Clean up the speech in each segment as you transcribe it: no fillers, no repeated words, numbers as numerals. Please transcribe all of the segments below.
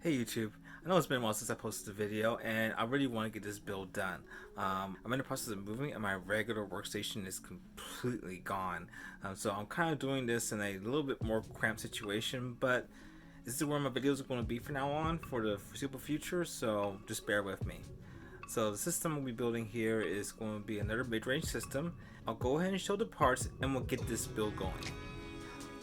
Hey YouTube, I know it's been a while since I posted a video and I really want to get this build done. I'm in the process of moving and my regular workstation is completely gone. So I'm kind of doing this in a little bit more cramped situation, but this is where my videos are going to be from now on for the foreseeable future, so just bear with me. So the system we'll be building here is going to be another mid-range system. I'll go ahead and show the parts and we'll get this build going.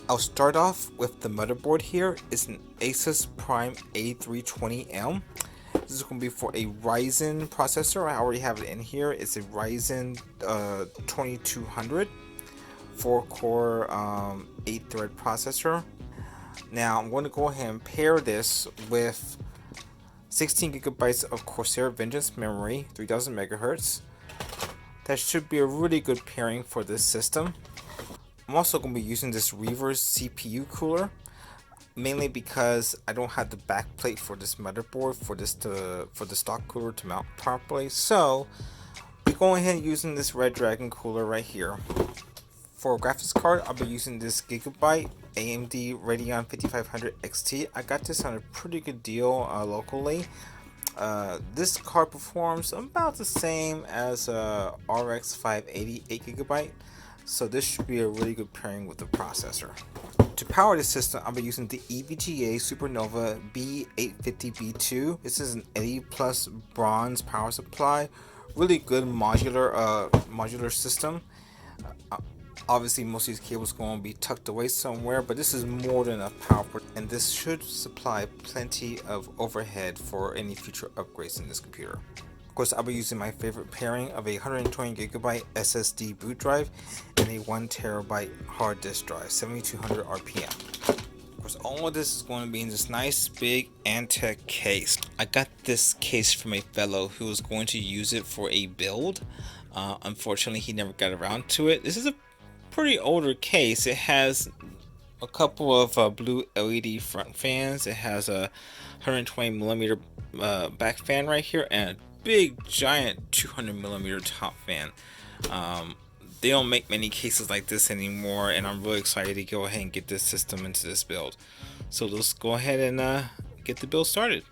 I'll start off with the motherboard here. It's an Asus Prime A320M. This is going to be for a Ryzen processor. I already have it in here. It's a Ryzen 2200 4-core 8-thread processor. Now I'm going to go ahead and pair this with 16 gigabytes of Corsair Vengeance memory, 3000 megahertz. That should be a really good pairing for this system. I'm also going to be using this reverse CPU cooler, mainly because I don't have the back plate for this motherboard for the stock cooler to mount properly. So we're going ahead and using this Red Dragon cooler right here. For a graphics card, I'll be using this Gigabyte AMD Radeon 5500 XT. I got this on a pretty good deal locally. This card performs about the same as RX 580 8GB. So this should be a really good pairing with the processor. To power this system, I'll be using the EVGA Supernova B850B2. This is an 80 plus bronze power supply. Really good modular system. Obviously most of these cables are going to be tucked away somewhere, but this is more than enough power, and this should supply plenty of overhead for any future upgrades in this computer. Of course, I'll be using my favorite pairing of a 120GB SSD boot drive and a 1TB hard disk drive, 7200 RPM. Of course, all of this is going to be in this nice big Antec case. I got this case from a fellow who was going to use it for a build. Unfortunately, he never got around to it. This is a pretty older case. It has a couple of blue LED front fans. It has a 120mm back fan right here and a big giant 200mm top fan. They don't make many cases like this anymore, and I'm really excited to go ahead and get this system into this build. So let's go ahead and get the build started.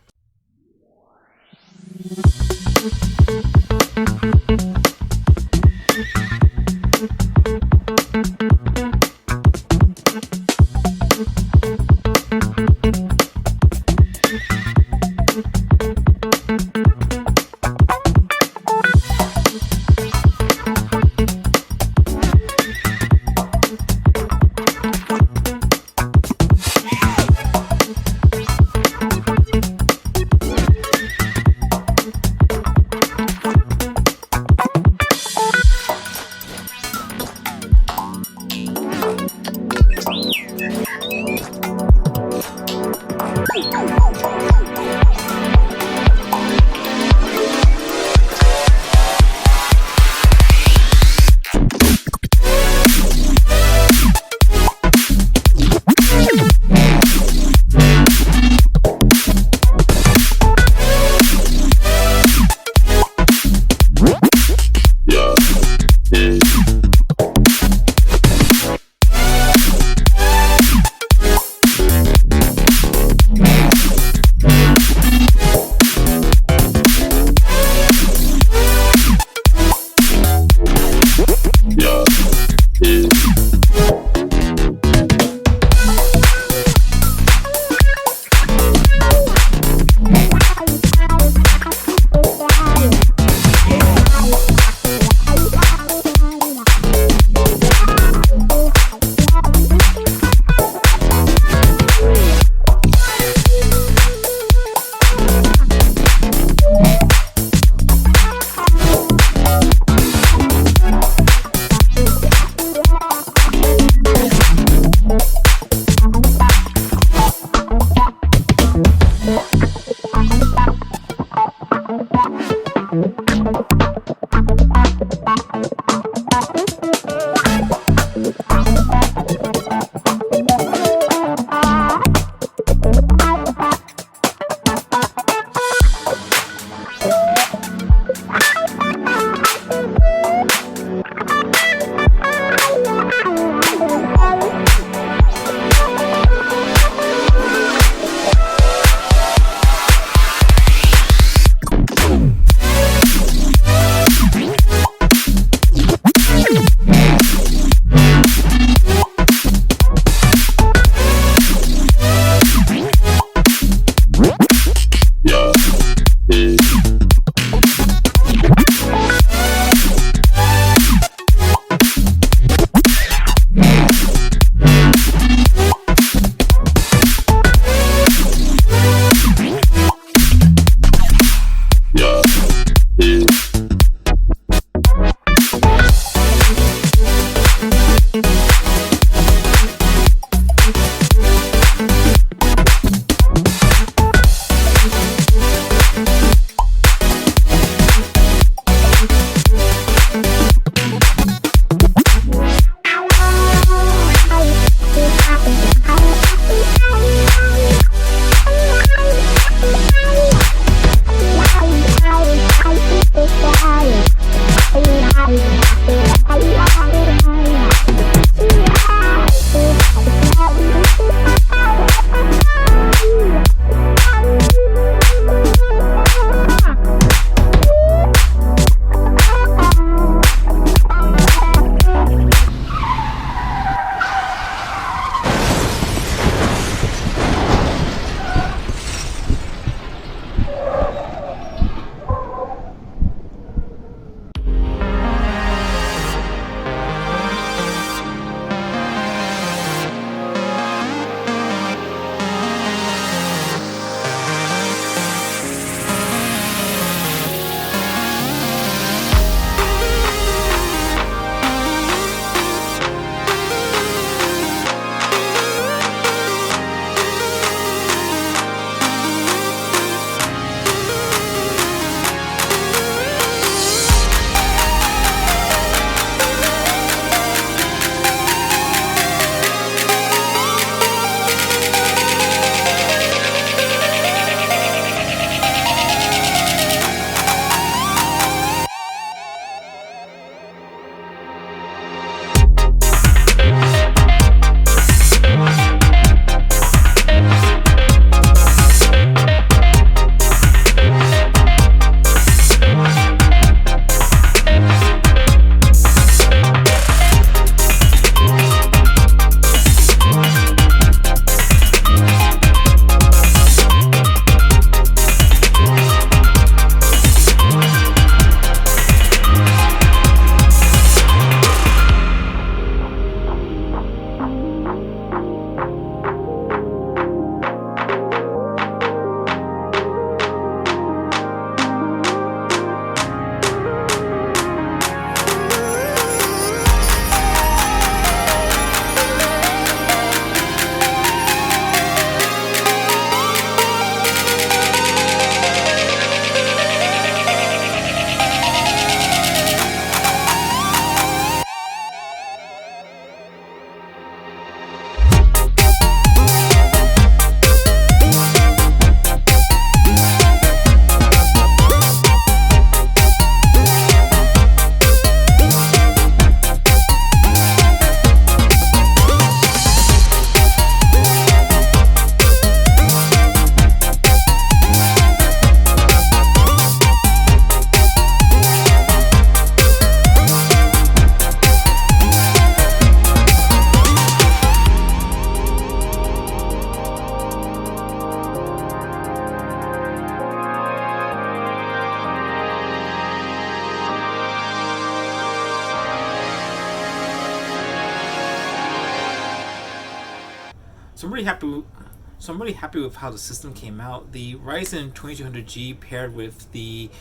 So I'm really happy with how the system came out. The Ryzen 2200G paired with the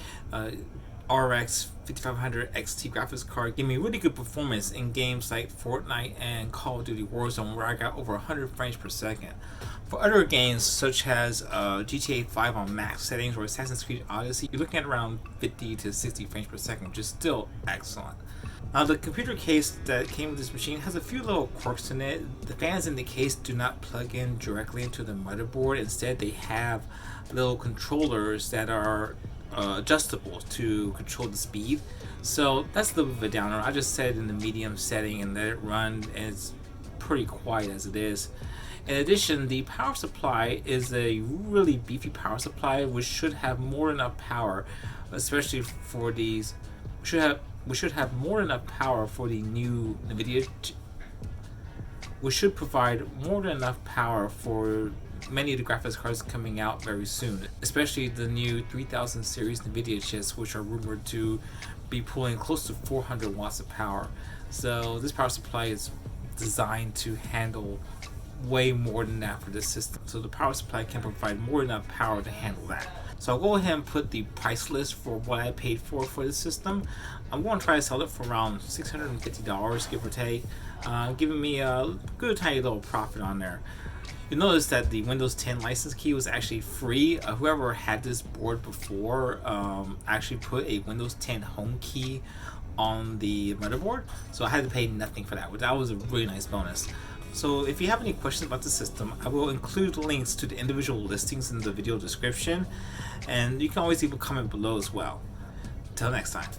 RX 5500 XT graphics card gave me really good performance in games like Fortnite and Call of Duty Warzone, where I got over 100 frames per second. For other games such as GTA 5 on max settings or Assassin's Creed Odyssey, you're looking at around 50 to 60 frames per second, which is still excellent. The computer case that came with this machine has a few little quirks in it. The fans in the case do not plug in directly into the motherboard. Instead, they have little controllers that are adjustable to control the speed. So that's a little bit of a downer. I just set it in the medium setting and let it run, and it's pretty quiet as it is. In addition, the power supply is a really beefy power supply, which should have more than enough power, especially for these. We should have more than enough power for the new NVIDIA. We should provide more than enough power for many of the graphics cards coming out very soon, especially the new 3000 series NVIDIA chips, which are rumored to be pulling close to 400 watts of power. So this power supply is designed to handle way more than that for this system. So the power supply can provide more than enough power to handle that. So I'll go ahead and put the price list for what I paid for this system. I'm going to try to sell it for around $650, give or take, giving me a good tiny little profit on there. You'll notice that the Windows 10 license key was actually free. Whoever had this board before actually put a Windows 10 home key on the motherboard, so I had to pay nothing for that. That was a really nice bonus. So if you have any questions about the system, I will include links to the individual listings in the video description, and you can always leave a comment below as well. Until next time.